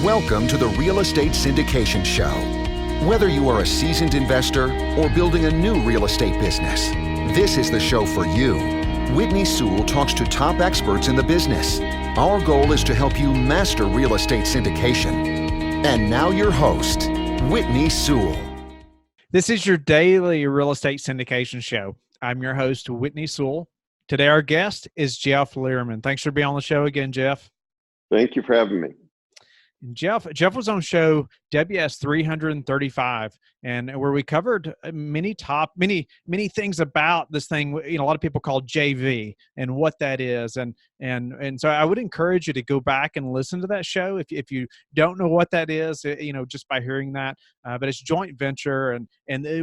Welcome to the Real Estate Syndication Show. Whether you are a seasoned investor or building a new real estate business, this is the show for you. Whitney Sewell talks to top experts in the business. Our goal is to help you master real estate syndication. And now your host, Whitney Sewell. This is your daily real estate syndication show. I'm your host, Whitney Sewell. Today, our guest is Jeff Lerman. Thanks for being on the show again, Jeff. Thank you for having me. Jeff was on show WS 335, and where we covered many things about this thing. A lot of people call JV and what that is, and so I would encourage you to go back and listen to that show if you don't know what that is. Just by hearing that, but it's joint venture, and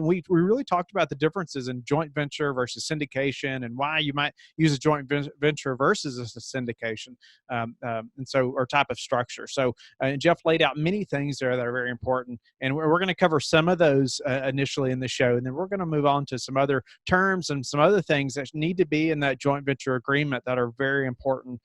we really talked about the differences in joint venture versus syndication, and why you might use a joint venture versus a syndication, or type of structure. So. And Jeff laid out many things there that are very important, and we're going to cover some of those initially in the show, and then we're going to move on to some other terms and some other things that need to be in that joint venture agreement that are very important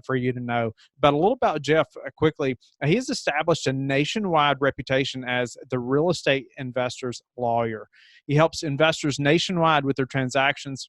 for you to know. But a little about Jeff quickly. He has established a nationwide reputation as the real estate investor's lawyer. He helps investors nationwide with their transactions.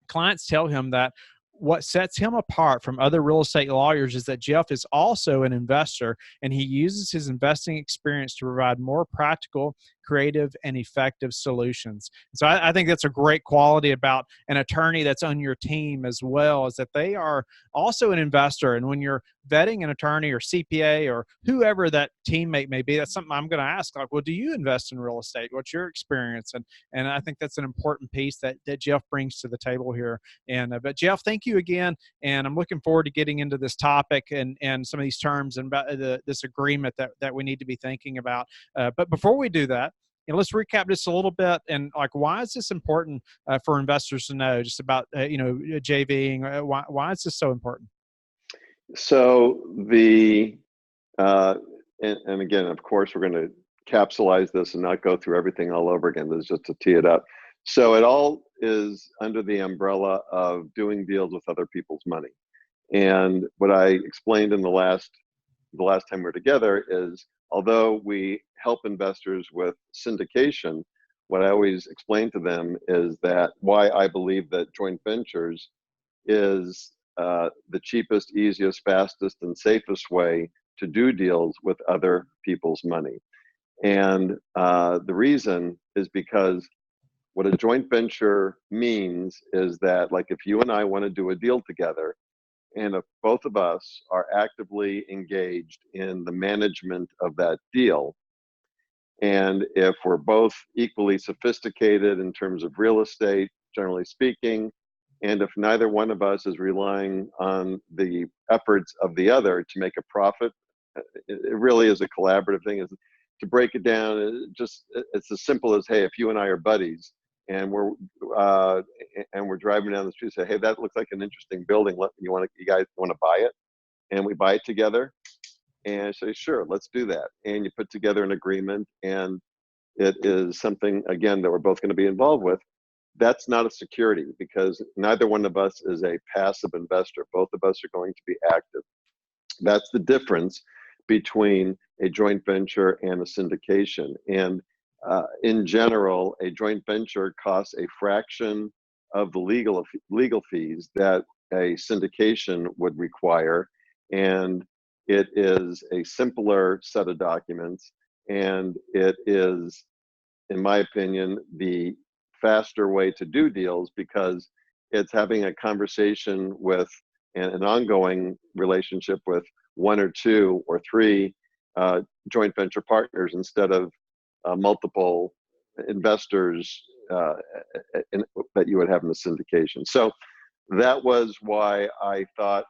Clients tell him that what sets him apart from other real estate lawyers is that Jeff is also an investor, and he uses his investing experience to provide more practical, creative, and effective solutions. So I think that's a great quality about an attorney that's on your team as well, is that they are also an investor. And when you're vetting an attorney or CPA or whoever that teammate may be, that's something I'm going to ask, like, well, do you invest in real estate? What's your experience? And I think that's an important piece that Jeff brings to the table here. But Jeff, thank you again. And I'm looking forward to getting into this topic and some of these terms and about this agreement that we need to be thinking about. But before we do that, let's recap this a little bit, and why is this important for investors to know just about JVing? Why is this so important? So and again, of course, we're going to capsulize this and not go through everything all over again. This is just to tee it up. So it all is under the umbrella of doing deals with other people's money. And what I explained in the last time we were together is, although we help investors with syndication, what I always explain to them is that why I believe that joint ventures is the cheapest, easiest, fastest, and safest way to do deals with other people's money. And the reason is because what a joint venture means is that, like, if you and I want to do a deal together, and if both of us are actively engaged in the management of that deal, and if we're both equally sophisticated in terms of real estate, generally speaking, and if neither one of us is relying on the efforts of the other to make a profit, it really is a collaborative thing. To break it down, it's as simple as, hey, if you and I are buddies, and we're driving down the street, say, hey, that looks like an interesting building. You guys want to buy it? And we buy it together, and say, sure, let's do that. And you put together an agreement, and it is something, again, that we're both going to be involved with. That's not a security, because neither one of us is a passive investor. Both of us are going to be active. That's the difference between a joint venture and a syndication. And in general, a joint venture costs a fraction of the legal fees that a syndication would require, and it is a simpler set of documents, and it is, in my opinion, the faster way to do deals, because it's having a conversation with an ongoing relationship with one or two or three joint venture partners instead of multiple investors that you would have in the syndication. So that was why I thought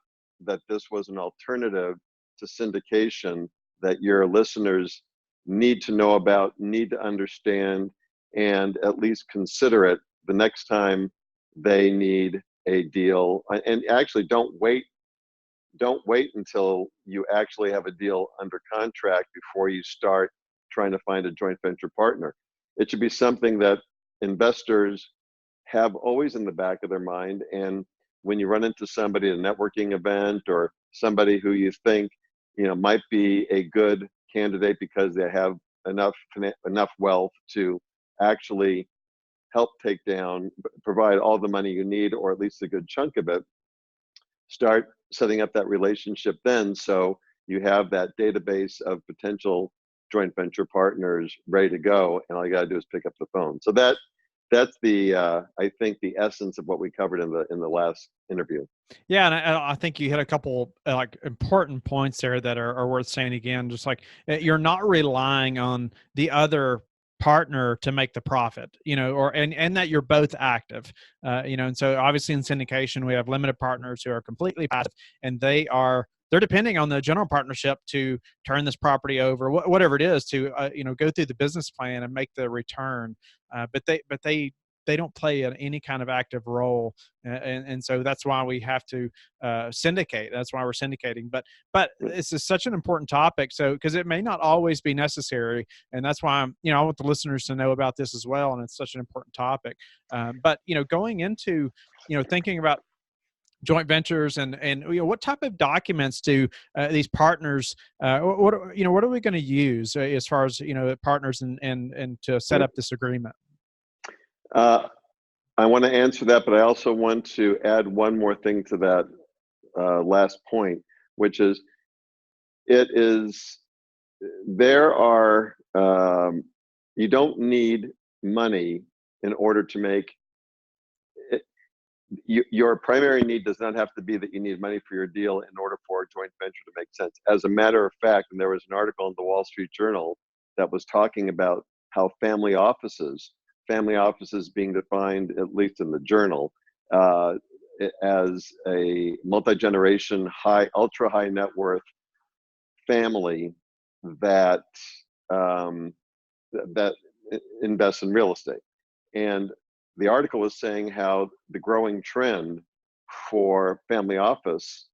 that this was an alternative to syndication that your listeners need to know about, need to understand, and at least consider it the next time they need a deal. And actually, don't wait until you actually have a deal under contract before you start trying to find a joint venture partner. It should be something that investors have always in the back of their mind. And when you run into somebody at a networking event or somebody who you think might be a good candidate because they have enough wealth to actually help provide all the money you need, or at least a good chunk of it. Start setting up that relationship then, so you have that database of potential joint venture partners ready to go, and all you got to do is pick up the phone. So that's the I think the essence of what we covered in the last interview. Yeah, and I think you hit a couple like important points there that are worth saying again. Just like you're not relying on the other partner to make the profit, and that you're both active, and so obviously in syndication we have limited partners who are completely passive, and they're depending on the general partnership to turn this property over, whatever it is, to go through the business plan and make the return, but they don't play any kind of active role, and so that's why we have to syndicate. That's why we're syndicating. But this is such an important topic, so because it may not always be necessary, and that's why I want the listeners to know about this as well, and it's such an important topic. But going into thinking about joint ventures and what type of documents do these partners what are we going to use as far as partners and to set up this agreement? I want to answer that, but I also want to add one more thing to that last point, which is you don't need money in order to make it. Your primary need does not have to be that you need money for your deal in order for a joint venture to make sense. As a matter of fact, and there was an article in the Wall Street Journal that was talking about how family offices being defined, at least in the journal, as a multi-generation, ultra high net worth family that invests in real estate. And the article was saying how the growing trend for family offices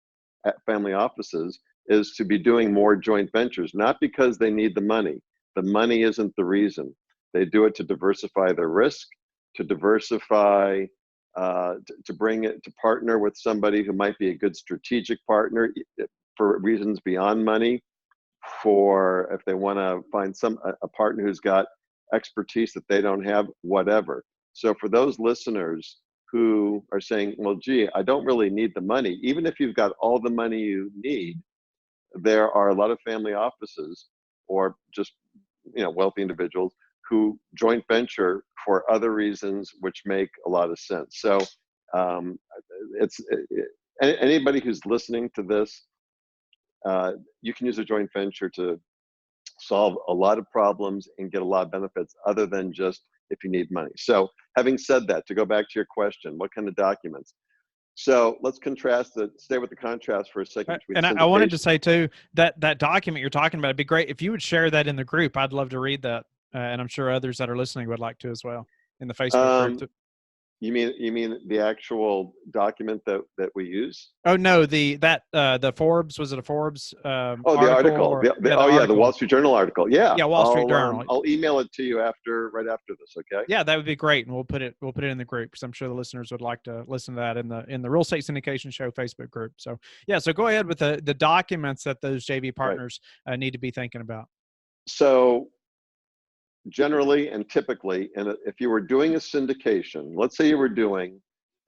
is to be doing more joint ventures, not because they need the money. The money isn't the reason. They do it to diversify their risk, to diversify, to partner with somebody who might be a good strategic partner for reasons beyond money, for if they want to find a partner who's got expertise that they don't have, whatever. So for those listeners who are saying, well, gee, I don't really need the money, even if you've got all the money you need, there are a lot of family offices or just wealthy individuals who joint venture for other reasons which make a lot of sense. So anybody who's listening to this, you can use a joint venture to solve a lot of problems and get a lot of benefits other than just if you need money. So having said that, to go back to your question, what kind of documents? So let's stay with the contrast for a second. And I wanted to say too, that document you're talking about, it'd be great if you would share that in the group. I'd love to read that. And I'm sure others that are listening would like to as well in the Facebook group. You mean the actual document that we use? Oh no, the Forbes, was it a Forbes? The article. The Wall Street Journal article. Yeah. Yeah, Wall Street Journal. I'll email it to you right after this. Okay. Yeah, that would be great, and we'll put it in the group because I'm sure the listeners would like to listen to that in the Real Estate Syndication Show Facebook group. So yeah, so go ahead with the documents that those JV partners need to be thinking about. So generally and typically, and if you were doing a syndication, let's say you were doing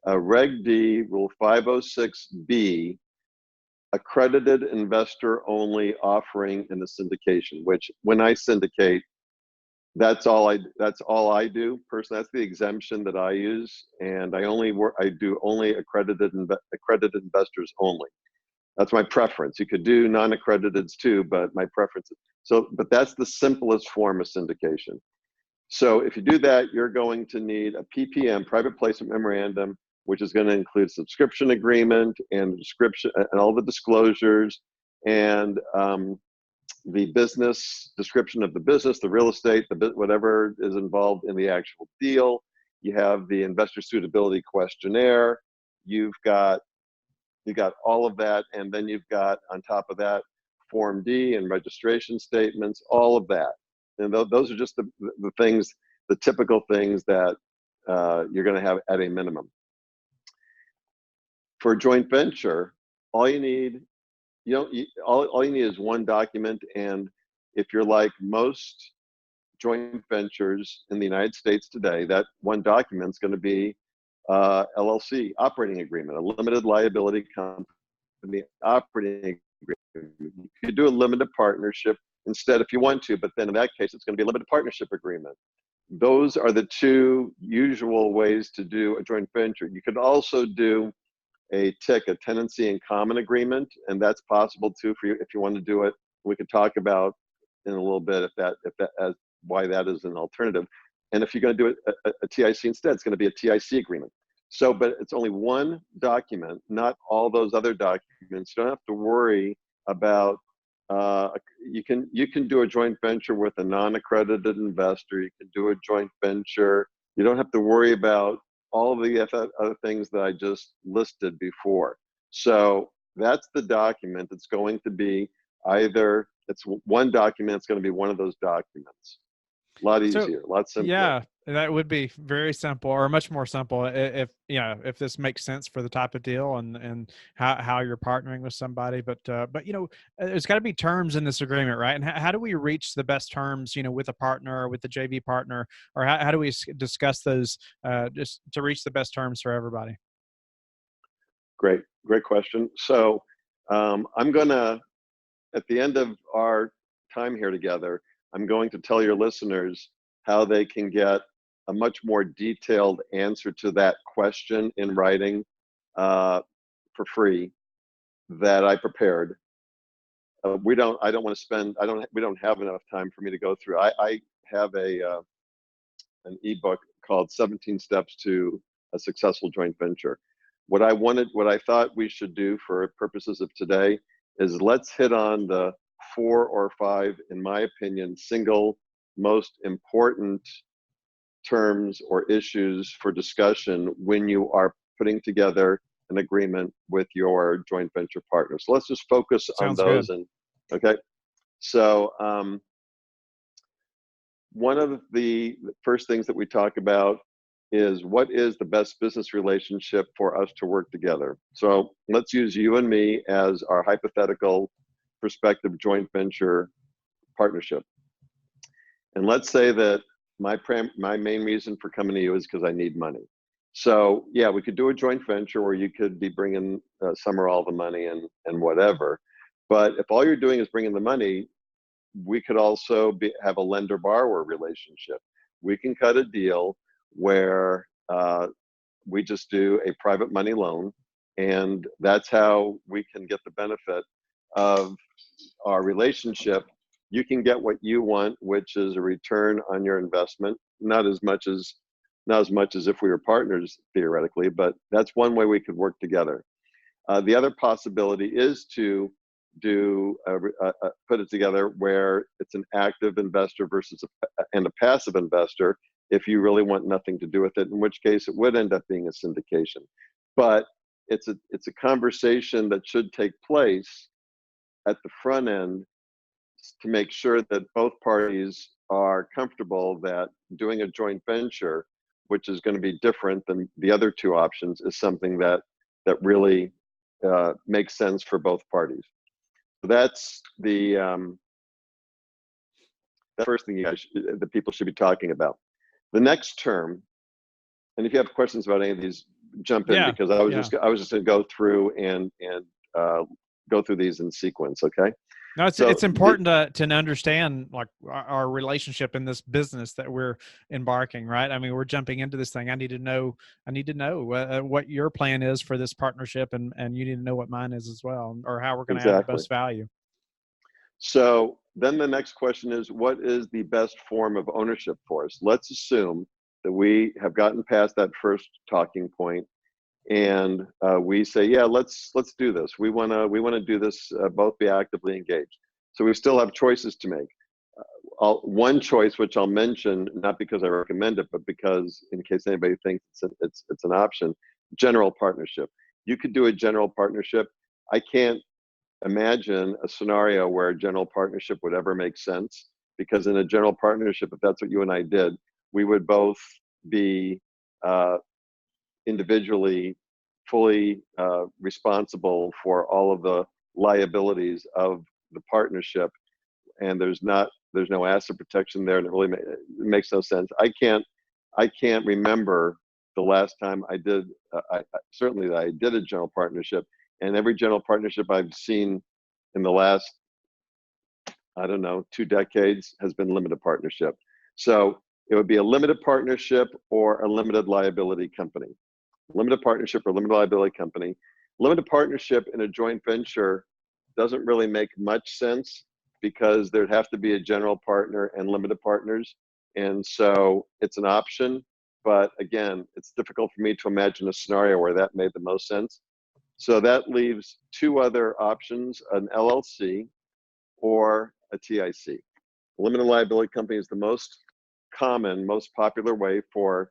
a Reg D Rule 506B accredited investor only offering in the syndication, which when I syndicate, that's all I do personally. That's the exemption that I use, and I do only accredited investors only. That's my preference. You could do non-accrediteds too, but my preference. But that's the simplest form of syndication. So if you do that, you're going to need a PPM, private placement memorandum, which is going to include subscription agreement and description and all the disclosures and the business description of the business, the real estate, whatever is involved in the actual deal. You have the investor suitability questionnaire. You've got all of that, and then you've got on top of that Form D and registration statements, all of that. And those are just the things, the typical things that you're going to have at a minimum. For a joint venture, all you need, all you need is one document. And if you're like most joint ventures in the United States today, that one document is going to be LLC operating agreement, a limited liability company operating agreement. You could do a limited partnership instead if you want to, but then in that case, it's going to be a limited partnership agreement. Those are the two usual ways to do a joint venture. You could also do a tenancy in common agreement, and that's possible too for you if you want to do it. We could talk about in a little bit why that is an alternative. And if you're going to do it a TIC instead, it's going to be a TIC agreement. So, but it's only one document, not all those other documents. You don't have to worry about. You can do a joint venture with a non-accredited investor. You can do a joint venture. You don't have to worry about all of the other things that I just listed before. So that's the document. It's going to be either, it's one document, it's going to be one of those documents. A lot easier, a lot simpler. Yeah, that would be very simple, or much more simple if this makes sense for the type of deal and how you're partnering with somebody. But there's got to be terms in this agreement, right? And how do we reach the best terms, with a partner or with the JV partner, or how do we discuss those just to reach the best terms for everybody? Great question. So I'm gonna, at the end of our time here together, I'm going to tell your listeners how they can get a much more detailed answer to that question in writing for free that I prepared. We don't have enough time for me to go through. I have an ebook called 17 Steps to a Successful Joint Venture. What I thought we should do for purposes of today is let's hit on the 4 or 5, in my opinion, single most important terms or issues for discussion when you are putting together an agreement with your joint venture partner. So let's just focus on those. Good. Okay. So one of the first things that we talk about is what is the best business relationship for us to work together. So let's use you and me as our hypothetical prospective joint venture partnership. And let's say that my main reason for coming to you is because I need money. So yeah, we could do a joint venture where you could be bringing some or all the money and whatever. But if all you're doing is bringing the money, we could also have a lender-borrower relationship. We can cut a deal where we just do a private money loan, and that's how we can get the benefit of our relationship. You can get what you want, which is a return on your investment, not as much as if we were partners theoretically, but that's one way we could work together. The other possibility is to put it together where it's an active investor versus a passive investor, if you really want nothing to do with it, in which case it would end up being a syndication. But it's a conversation that should take place at the front end to make sure that both parties are comfortable that doing a joint venture, which is going to be different than the other two options, is something that really makes sense for both parties. So that's the first thing that people should be talking about. The next term, and if you have questions about any of these, jump in, because I was just going to go through and go through these in sequence. Okay. No, it's important to understand like our relationship in this business that we're embarking, right? I mean, we're jumping into this thing. I need to know what your plan is for this partnership, and you need to know what mine is as well, or how we're going to add the most value. So then the next question is, what is the best form of ownership for us? Let's assume that we have gotten past that first talking point, and we say, yeah, let's do this. We want to do this, both be actively engaged. So we still have choices to make. One choice, which I'll mention, not because I recommend it, but because in case anybody thinks it's an option, general partnership. You could do a general partnership. I can't imagine a scenario where a general partnership would ever make sense, because in a general partnership, if that's what you and I did, we would both be individually fully responsible for all of the liabilities of the partnership, and there's no asset protection there, and it makes no sense. I can't remember the last time I did. Certainly that I did a general partnership, and every general partnership I've seen in the last, I don't know, 2 decades has been limited partnership. So it would be a limited partnership or a limited liability company. Limited partnership or limited liability company. Limited partnership in a joint venture doesn't really make much sense because there'd have to be a general partner and limited partners. And so it's an option, but again, it's difficult for me to imagine a scenario where that made the most sense. So that leaves 2 other options, an LLC or a TIC. Limited liability company is the most common, most popular way for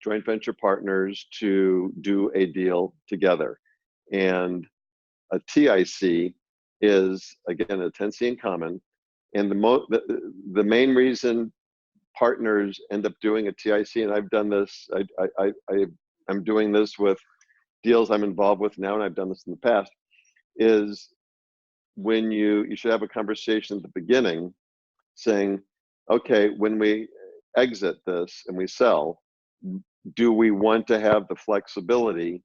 joint venture partners to do a deal together. And a TIC is, again, a tenancy in common. And the main reason partners end up doing a TIC, and I've done this, I'm doing this with deals I'm involved with now, and I've done this in the past, is when you should have a conversation at the beginning saying, okay, when we exit this and we sell, do we want to have the flexibility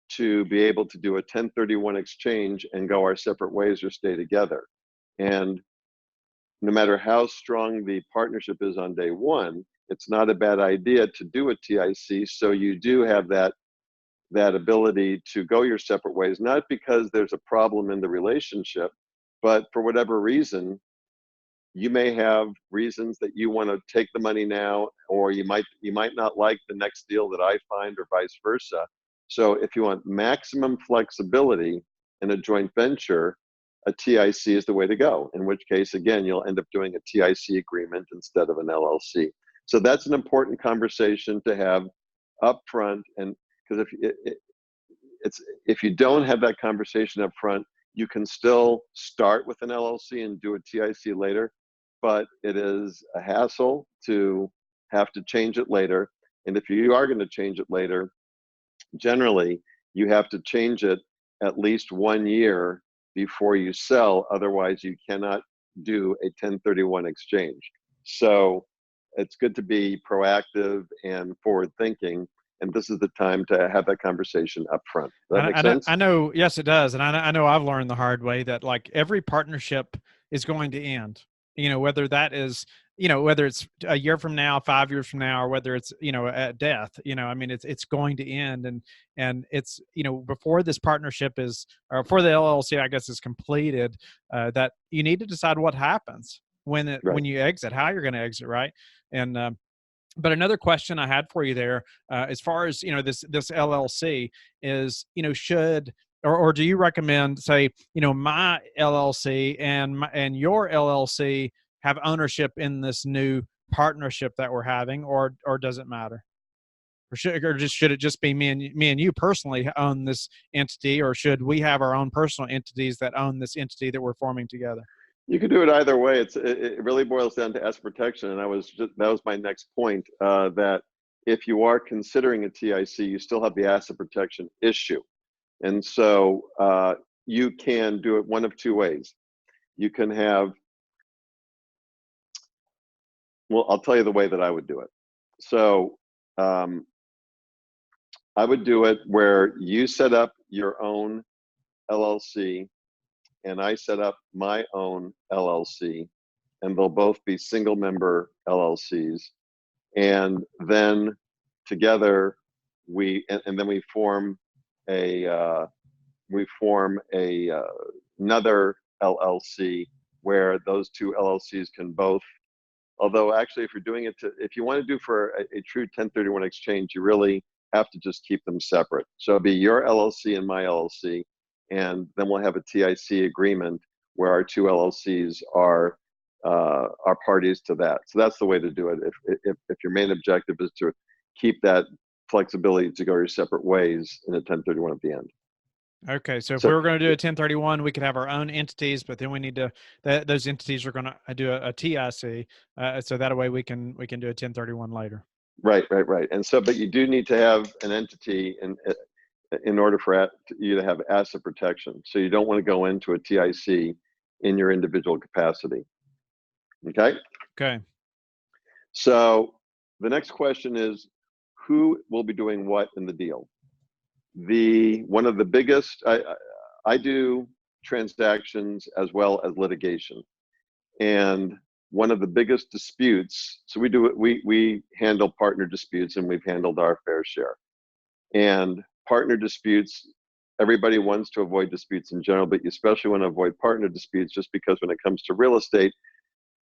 to be able to do a 1031 exchange and go our separate ways or stay together? And no matter how strong the partnership is on day one, it's not a bad idea to do a TIC so you do have that ability to go your separate ways, not because there's a problem in the relationship, but for whatever reason, you may have reasons that you want to take the money now, or you might not like the next deal that I find, or vice versa. So if you want maximum flexibility in a joint venture, a TIC is the way to go, in which case, again, you'll end up doing a TIC agreement instead of an LLC. So that's an important conversation to have up front. And because if you don't have that conversation up front, you can still start with an LLC and do a TIC later, but it is a hassle to have to change it later. And if you are going to change it later, generally you have to change it at least 1 year before you sell. Otherwise, you cannot do a 1031 exchange. So it's good to be proactive and forward thinking. And this is the time to have that conversation up front. Does that make sense? I know, yes, it does. And I know I've learned the hard way that like every partnership is going to end, whether that is, whether it's a year from now, 5 years from now, or whether it's, at death, I mean, it's going to end. And it's, before this partnership is, or before the LLC, I guess, is completed, that you need to decide what happens when when you exit, how you're going to exit. Right. And, but another question I had for you there, as far as, this LLC is, should, or do you recommend, say, my LLC and your LLC have ownership in this new partnership that we're having, or does it matter? Or should it just be me and you personally own this entity, or should we have our own personal entities that own this entity that we're forming together? You can do it either way. It really boils down to asset protection, and that was my next point. That if you are considering a TIC, you still have the asset protection issue, and so you can do it one of 2 ways. You can have, well, I'll tell you the way that I would do it. So I would do it where you set up your own LLC and I set up my own LLC, and they'll both be single member LLCs. And then together and then we form another LLC where those 2 LLCs can both, although actually if you're doing it if you want to do for a true 1031 exchange, you really have to just keep them separate. So it'll be your LLC and my LLC. And then we'll have a TIC agreement where our 2 LLCs are parties to that. So that's the way to do it. If your main objective is to keep that flexibility to go your separate ways in a 1031 at the end. Okay, so if we were going to do a 1031, we could have our own entities, but then we need to those entities are going to do a TIC, so that way we can do a 1031 later. Right. And so, but you do need to have an entity, and in order for you to have asset protection. So you don't want to go into a TIC in your individual capacity. Okay? Okay. So the next question is, who will be doing what in the deal? One of the biggest, I do transactions as well as litigation. And one of the biggest disputes, so we handle partner disputes, and we've handled our fair share. And partner disputes, everybody wants to avoid disputes in general, but you especially want to avoid partner disputes just because when it comes to real estate,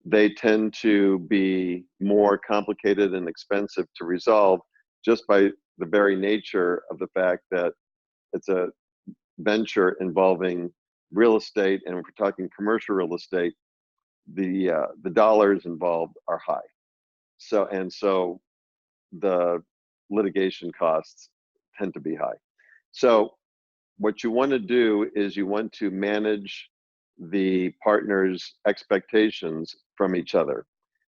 they tend to be more complicated and expensive to resolve just by the very nature of the fact that it's a venture involving real estate, and if we're talking commercial real estate, the dollars involved are high. So the litigation costs tend to be high. So what you want to do is you want to manage the partners' expectations from each other.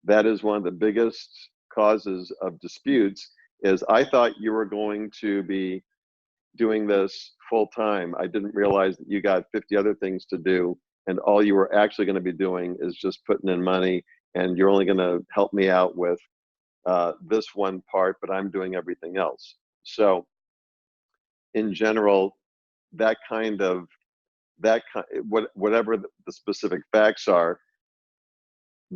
That is one of the biggest causes of disputes, is I thought you were going to be doing this full time. I didn't realize that you got 50 other things to do, and all you were actually going to be doing is just putting in money, and you're only going to help me out with this one part, but I'm doing everything else. So in general, whatever the specific facts are,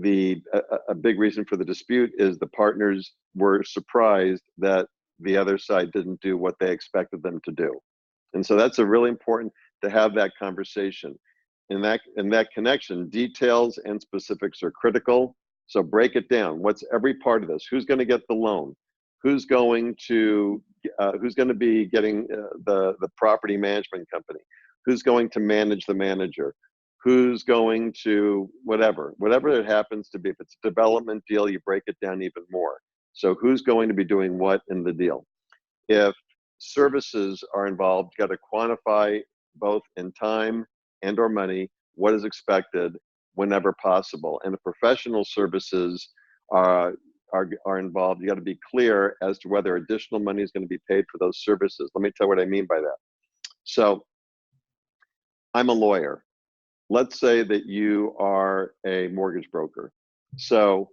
a big reason for the dispute is the partners were surprised that the other side didn't do what they expected them to do. And so that's a really important to have that conversation. In that connection, details and specifics are critical. So break it down. What's every part of this? Who's going to get the loan? Who's going to be getting the property management company? Who's going to manage the manager? Who's going to whatever it happens to be. If it's a development deal, you break it down even more. So who's going to be doing what in the deal? If services are involved, you got to quantify both in time and or money what is expected whenever possible. And if professional services are involved, you got to be clear as to whether additional money is going to be paid for those services. Let me tell you what I mean by that. So I'm a lawyer. Let's say that you are a mortgage broker. So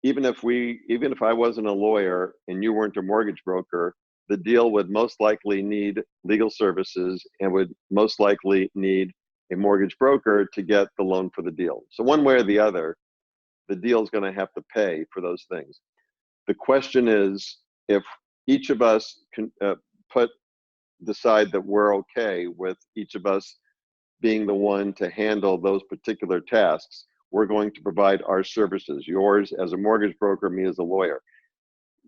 even if I wasn't a lawyer and you weren't a mortgage broker, the deal would most likely need legal services and would most likely need a mortgage broker to get the loan for the deal. So one way or the other, the deal is going to have to pay for those things. The question is, if each of us can decide that we're okay with each of us being the one to handle those particular tasks, we're going to provide our services, yours as a mortgage broker, me as a lawyer.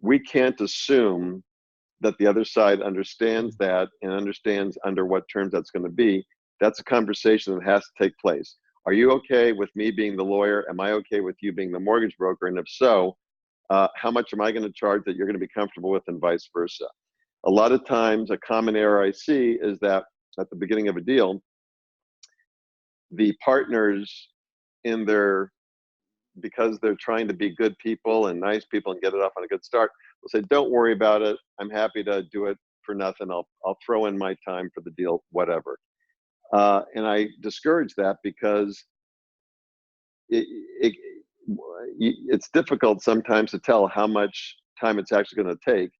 We can't assume that the other side understands that and understands under what terms that's going to be. That's a conversation that has to take place. Are you okay with me being the lawyer? Am I okay with you being the mortgage broker? And if so, how much am I going to charge that you're going to be comfortable with, and vice versa? A lot of times, a common error I see is that at the beginning of a deal, the partners because they're trying to be good people and nice people and get it off on a good start, will say, don't worry about it. I'm happy to do it for nothing. I'll throw in my time for the deal, whatever. And I discourage that because it's difficult sometimes to tell how much time it's actually going to take.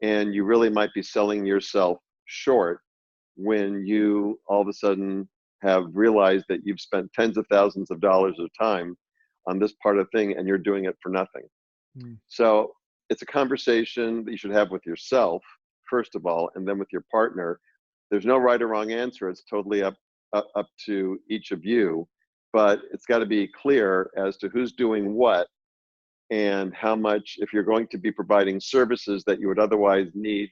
And you really might be selling yourself short when you all of a sudden have realized that you've spent tens of thousands of dollars of time on this part of the thing and you're doing it for nothing. So it's a conversation that you should have with yourself, first of all, and then with your partner. There's no right or wrong answer. It's totally up to each of you, but it's got to be clear as to who's doing what and how much. If you're going to be providing services that you would otherwise need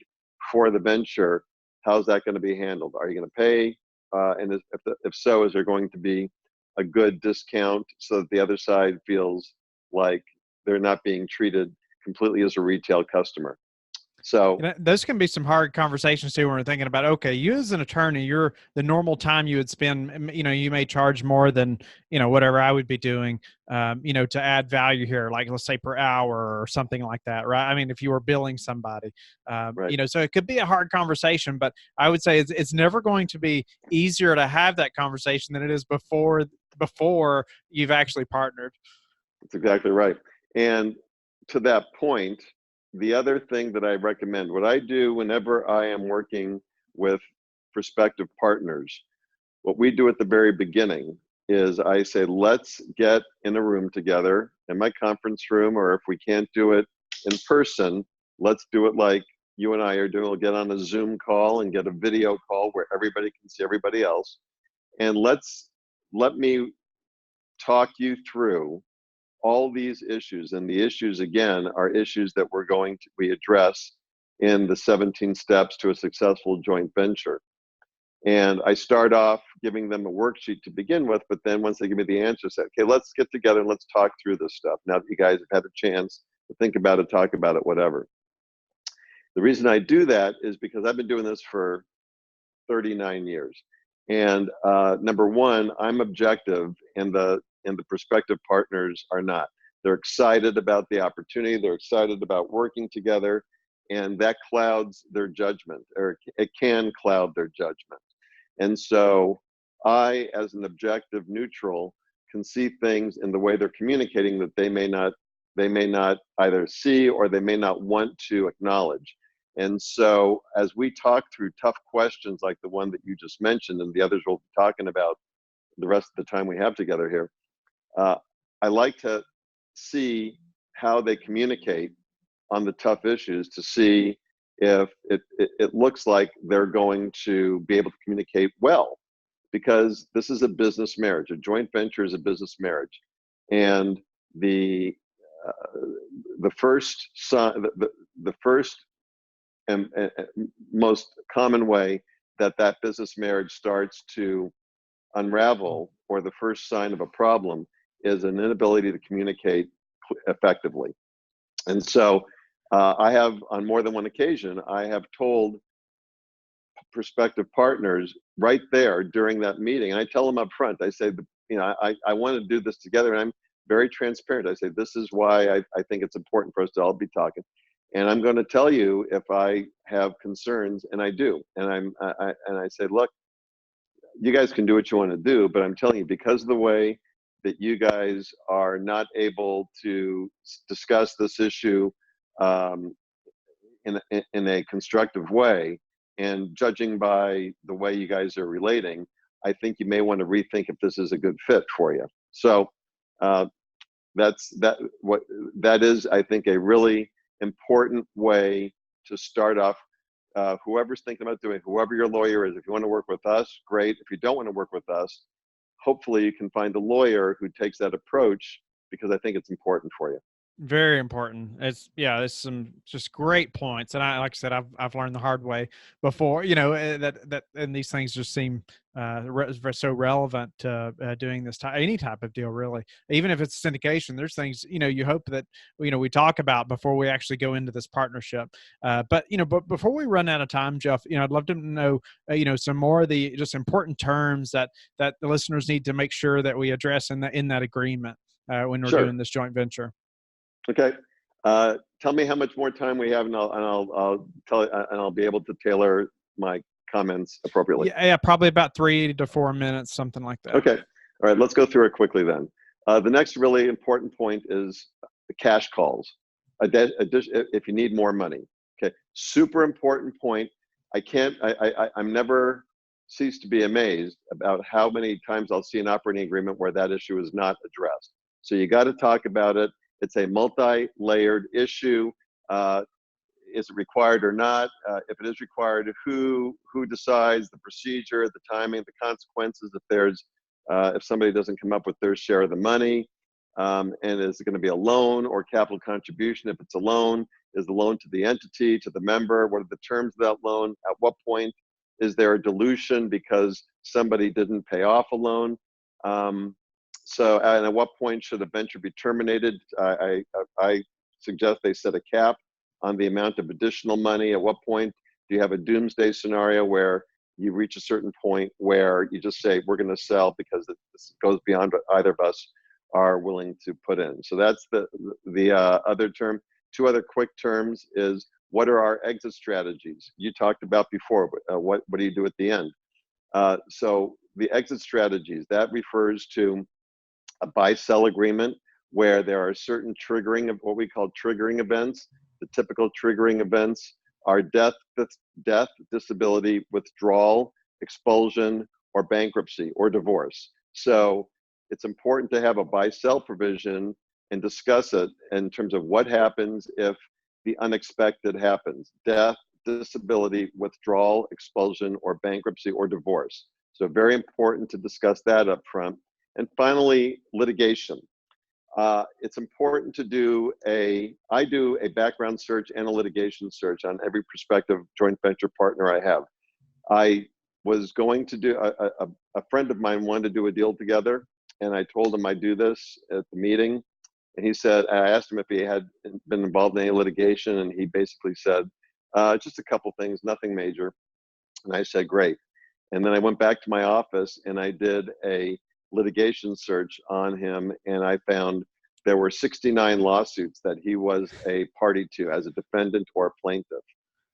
for the venture, how's that going to be handled? Are you going to pay? And if so, is there going to be a good discount so that the other side feels like they're not being treated completely as a retail customer? So Those can be some hard conversations too when we're thinking about, okay, you as an attorney, you're the normal time you would spend, you may charge more than, whatever I would be doing, to add value here, like let's say per hour or something like that, right? I mean, if you were billing somebody, right. So it could be a hard conversation, but I would say it's never going to be easier to have that conversation than it is before you've actually partnered. That's exactly right. And to that point, the other thing that I recommend, what I do whenever I am working with prospective partners, what we do at the very beginning is I say, let's get in a room together in my conference room, or if we can't do it in person, let's do it like you and I are doing. We'll get on a Zoom call and get a video call where everybody can see everybody else. And let me talk you through all these issues. And the issues, again, are issues that we address in the 17 steps to a successful joint venture. And I start off giving them a worksheet to begin with, but then once they give me the answer, say, okay, let's get together and let's talk through this stuff. Now that you guys have had a chance to think about it, talk about it, whatever. The reason I do that is because I've been doing this for 39 years. And number one, I'm objective, and the prospective partners are not. They're excited about the opportunity. They're excited about working together, and that clouds their judgment, or it can cloud their judgment. And so I, as an objective neutral, can see things in the way they're communicating that they may not either see or they may not want to acknowledge. And so as we talk through tough questions like the one that you just mentioned, and the others we'll be talking about the rest of the time we have together here, I like to see how they communicate on the tough issues to see if it looks like they're going to be able to communicate well, because this is a business marriage. A joint venture is a business marriage. And the first and most common way that business marriage starts to unravel, or the first sign of a problem, is an inability to communicate effectively. And so I have, on more than one occasion, I have told prospective partners right there during that meeting, and I tell them up front, I say, I want to do this together, and I'm very transparent. I say, this is why I think it's important for us to all be talking. And I'm going to tell you if I have concerns, and I do. And I say, look, you guys can do what you want to do, but I'm telling you, because of the way that you guys are not able to discuss this issue in a constructive way, and judging by the way you guys are relating, I think you may want to rethink if this is a good fit for you. So that is, I think, a really important way to start off. Whoever's thinking about doing, whoever your lawyer is, if you want to work with us, great. If you don't want to work with us, hopefully you can find a lawyer who takes that approach, because I think it's important for you. Very important. It's some just great points, and like I said, I've learned the hard way before. That and these things just seem so relevant to doing any type of deal, really. Even if it's syndication, there's things you hope that we talk about before we actually go into this partnership. But before we run out of time, Jeff, I'd love to know some more of the just important terms that the listeners need to make sure that we address in that agreement when we're doing this joint venture. Okay. Tell me how much more time we have, and I'll tell you, and I'll be able to tailor my comments appropriately. Yeah, probably about 3 to 4 minutes, something like that. Okay. All right. Let's go through it quickly then. The next really important point is the cash calls. If you need more money. Okay. Super important point. I'm never cease to be amazed about how many times I'll see an operating agreement where that issue is not addressed. So you got to talk about it. It's a multi-layered issue. Is it required or not? If it is required, who decides, the procedure, the timing, the consequences if somebody doesn't come up with their share of the money, and is it going to be a loan or capital contribution? If it's a loan, is the loan to the entity, to the member? What are the terms of that loan? At what point is there a dilution because somebody didn't pay off a loan? So, and at what point should a venture be terminated? I suggest they set a cap on the amount of additional money? At what point do you have a doomsday scenario where you reach a certain point where you just say, we're going to sell because this goes beyond what either of us are willing to put in? So that's the other term. Two other quick terms is, what are our exit strategies? You talked about before, what do you do at the end? So the exit strategies, that refers to a buy-sell agreement where there are certain triggering of what we call triggering events. The typical triggering events are death, disability, withdrawal, expulsion, or bankruptcy, or divorce. So it's important to have a buy-sell provision and discuss it in terms of what happens if the unexpected happens: death, disability, withdrawal, expulsion, or bankruptcy, or divorce. So very important to discuss that up front. And finally, litigation. It's important to I do a background search and a litigation search on every prospective joint venture partner I have. I was going to do, a friend of mine wanted to do a deal together, and I told him I'd do this at the meeting. And he said, I asked him if he had been involved in any litigation, and he basically said, just a couple things, nothing major. And I said, great. And then I went back to my office and I did a litigation search on him, and I found there were 69 lawsuits that he was a party to as a defendant or a plaintiff.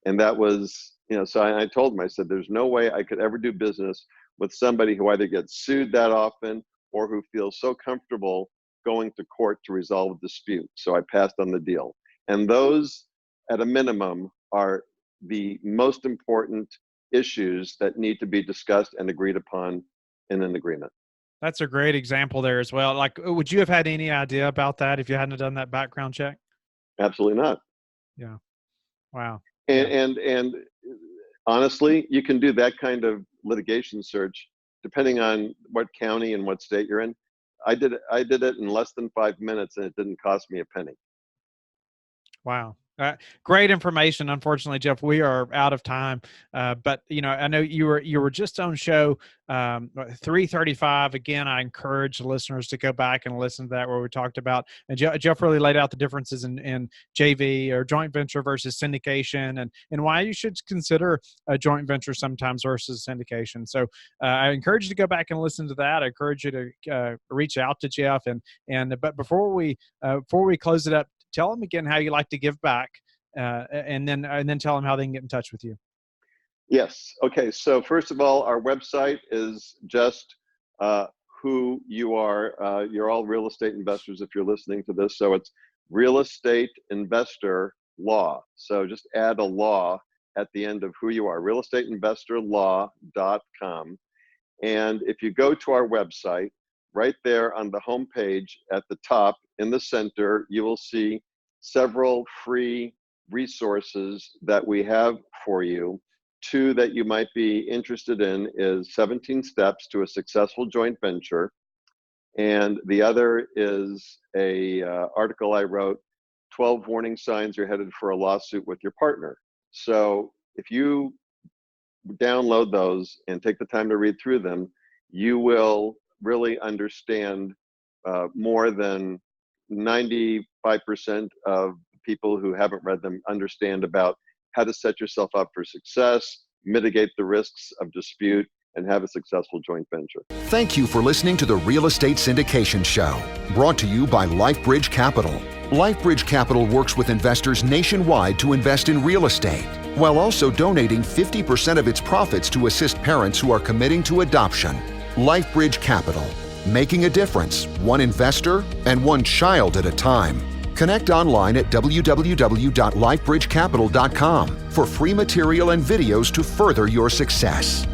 And that was, so I told him, I said, there's no way I could ever do business with somebody who either gets sued that often or who feels so comfortable going to court to resolve a dispute. So I passed on the deal. And those, at a minimum, are the most important issues that need to be discussed and agreed upon in an agreement. That's a great example there as well. Like, would you have had any idea about that if you hadn't done that background check? Absolutely not. Yeah. Wow. And honestly, you can do that kind of litigation search depending on what county and what state you're in. I did it in less than 5 minutes, and it didn't cost me a penny. Wow. Great information. Unfortunately, Jeff, we are out of time. But I know you were just on show 335. Again, I encourage listeners to go back and listen to that, where we talked about, and Jeff really laid out the differences in JV or joint venture versus syndication, and why you should consider a joint venture sometimes versus syndication. So I encourage you to go back and listen to that. I encourage you to reach out to Jeff, but before we close it up, tell them again how you like to give back, and then tell them how they can get in touch with you. Yes. Okay. So first of all, our website is just who you are. You're all real estate investors if you're listening to this. So it's Real Estate Investor Law. So just add a law at the end of who you are, realestateinvestorlaw.com. And if you go to our website, right there on the home page at the top in the center, you will see several free resources that we have for you. Two that you might be interested in is 17 Steps to a Successful Joint Venture. And the other is a article I wrote, 12 Warning Signs You're Headed for a Lawsuit with Your Partner. So if you download those and take the time to read through them, you will really understand more than 95% of people who haven't read them understand about how to set yourself up for success, mitigate the risks of dispute, and have a successful joint venture. Thank you for listening to the Real Estate Syndication Show, brought to you by Life Bridge Capital. Life Bridge Capital works with investors nationwide to invest in real estate, while also donating 50% of its profits to assist parents who are committing to adoption. Life Bridge Capital, making a difference, one investor and one child at a time. Connect online at www.lifebridgecapital.com for free material and videos to further your success.